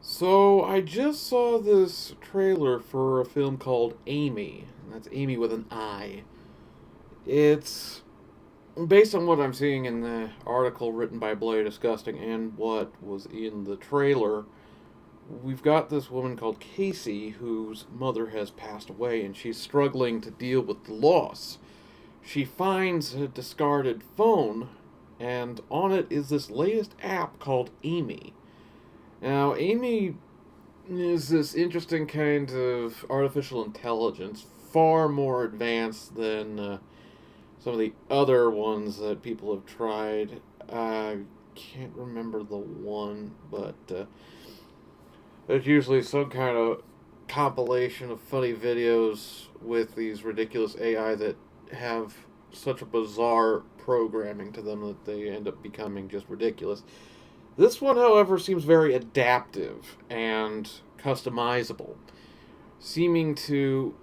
So I just saw this trailer for a film called Amy. That's Amy with an I. It's based on what I'm seeing in the article written by Blair Disgusting and what was in the trailer. We've got this woman called Casey whose mother has passed away and she's struggling to deal with the loss. She finds a discarded phone, and on it is this latest app called Amy. Now, Amy is this interesting kind of artificial intelligence, far more advanced than some of the other ones that people have tried. I can't remember the one, but there's usually some kind of compilation of funny videos with these ridiculous AI that have such a bizarre programming to them that they end up becoming just ridiculous. This one, however, seems very adaptive and customizable, seeming to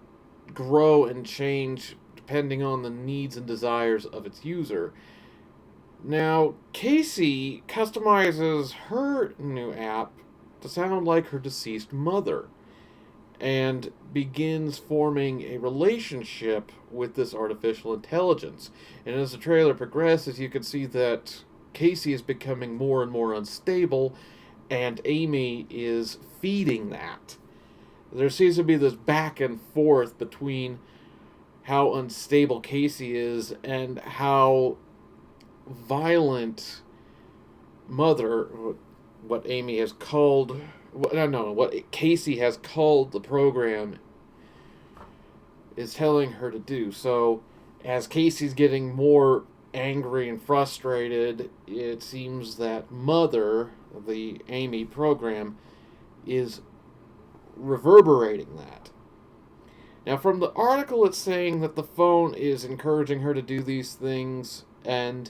grow and change depending on the needs and desires of its user. Now, Casey customizes her new app to sound like her deceased mother and begins forming a relationship with this artificial intelligence. And as the trailer progresses, you can see that Casey is becoming more and more unstable, and Amy is feeding that. There seems to be this back and forth between how unstable Casey is and how violent mother, what Amy has called, no, what Casey has called the program, is telling her to do. So, as Casey's getting more angry and frustrated, it seems that Mother, the Amy program, is reverberating that. Now, from the article, it's saying that the phone is encouraging her to do these things, and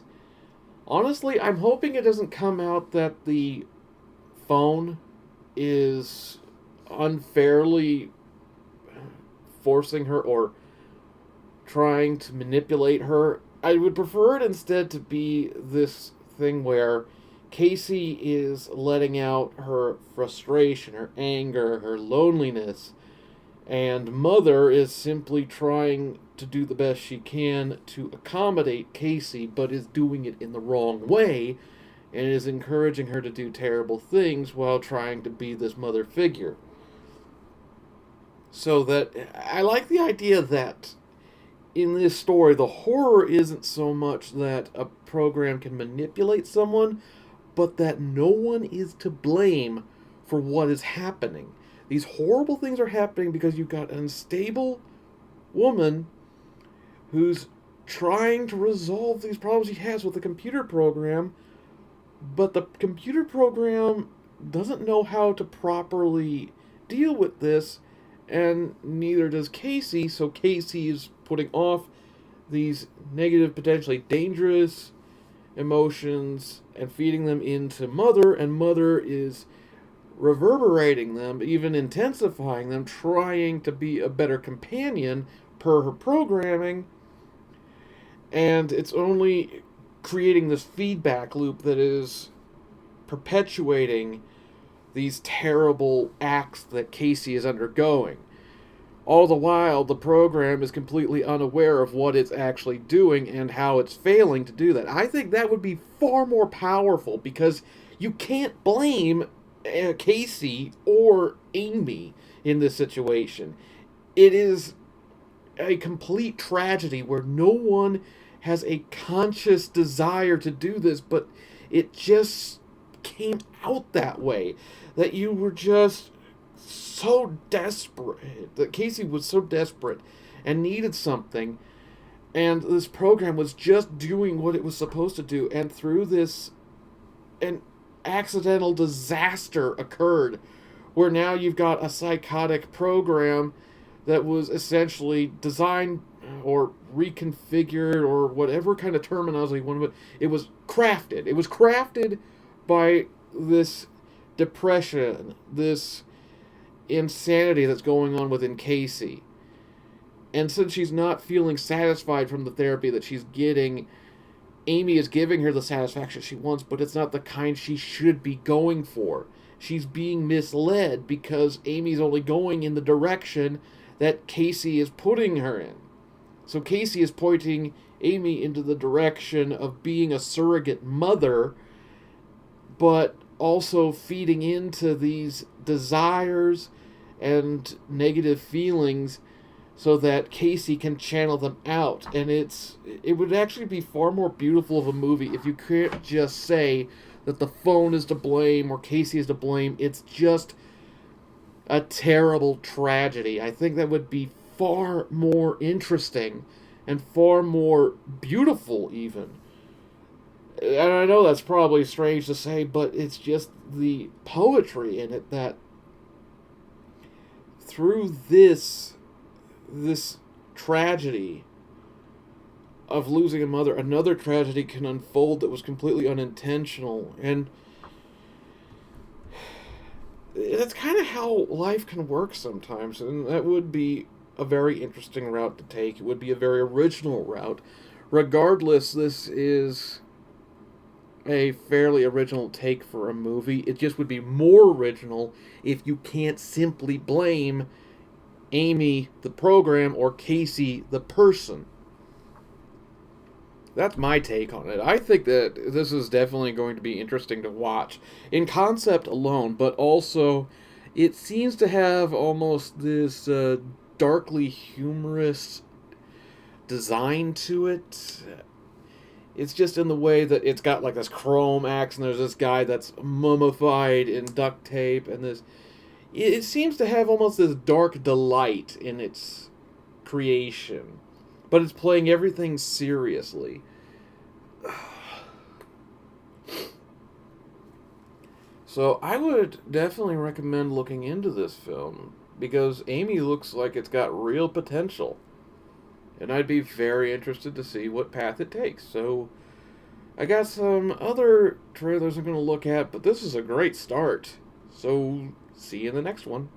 honestly, I'm hoping it doesn't come out that the phone is unfairly forcing her or trying to manipulate her. I would prefer it instead to be this thing where Casey is letting out her frustration, her anger, her loneliness, and Mother is simply trying to do the best she can to accommodate Casey, but is doing it in the wrong way and is encouraging her to do terrible things while trying to be this mother figure. So that I like the idea that in this story, the horror isn't so much that a program can manipulate someone, but that no one is to blame for what is happening. These horrible things are happening because you've got an unstable woman who's trying to resolve these problems she has with the computer program, but the computer program doesn't know how to properly deal with this, and neither does Casey, so Casey is putting off these negative, potentially dangerous emotions and feeding them into Mother, and Mother is reverberating them, even intensifying them, trying to be a better companion per her programming, and it's only creating this feedback loop that is perpetuating these terrible acts that Casey is undergoing. All the while, the program is completely unaware of what it's actually doing and how it's failing to do that. I think that would be far more powerful because you can't blame Casey or Amy in this situation. It is a complete tragedy where no one has a conscious desire to do this, but it just came out that way. That you were just so desperate, that Casey was so desperate and needed something, and this program was just doing what it was supposed to do, and through this, an accidental disaster occurred where now you've got a psychotic program that was essentially designed or reconfigured or whatever kind of terminology you want to. It was crafted. It was crafted by this depression, this insanity that's going on within Casey. And since she's not feeling satisfied from the therapy that she's getting, Amy is giving her the satisfaction she wants, but it's not the kind she should be going for. she's being misled because Amy's only going in the direction that Casey is putting her in. So Casey is pointing Amy into the direction of being a surrogate mother, but also feeding into these desires and negative feelings so that Casey can channel them out. And it would actually be far more beautiful of a movie if you can't just say that the phone is to blame or Casey is to blame. It's just a terrible tragedy. I think that would be far more interesting and far more beautiful even. And I know that's probably strange to say, but it's just the poetry in it that through this tragedy of losing a mother, another tragedy can unfold that was completely unintentional. And that's kind of how life can work sometimes, and that would be a very interesting route to take. It would be a very original route. Regardless, this is a fairly original take for a movie. It just would be more original if you can't simply blame Amy, the program, or Casey, the person. That's my take on it. I think that this is definitely going to be interesting to watch in concept alone, but also it seems to have almost this darkly humorous design to it. It's just in the way that it's got like this chrome axe, and there's this guy that's mummified in duct tape, and this. It seems to have almost this dark delight in its creation, but it's playing everything seriously. So I would definitely recommend looking into this film because Amy looks like it's got real potential. And I'd be very interested to see what path it takes. So I got some other trailers I'm going to look at, but this is a great start. So see you in the next one.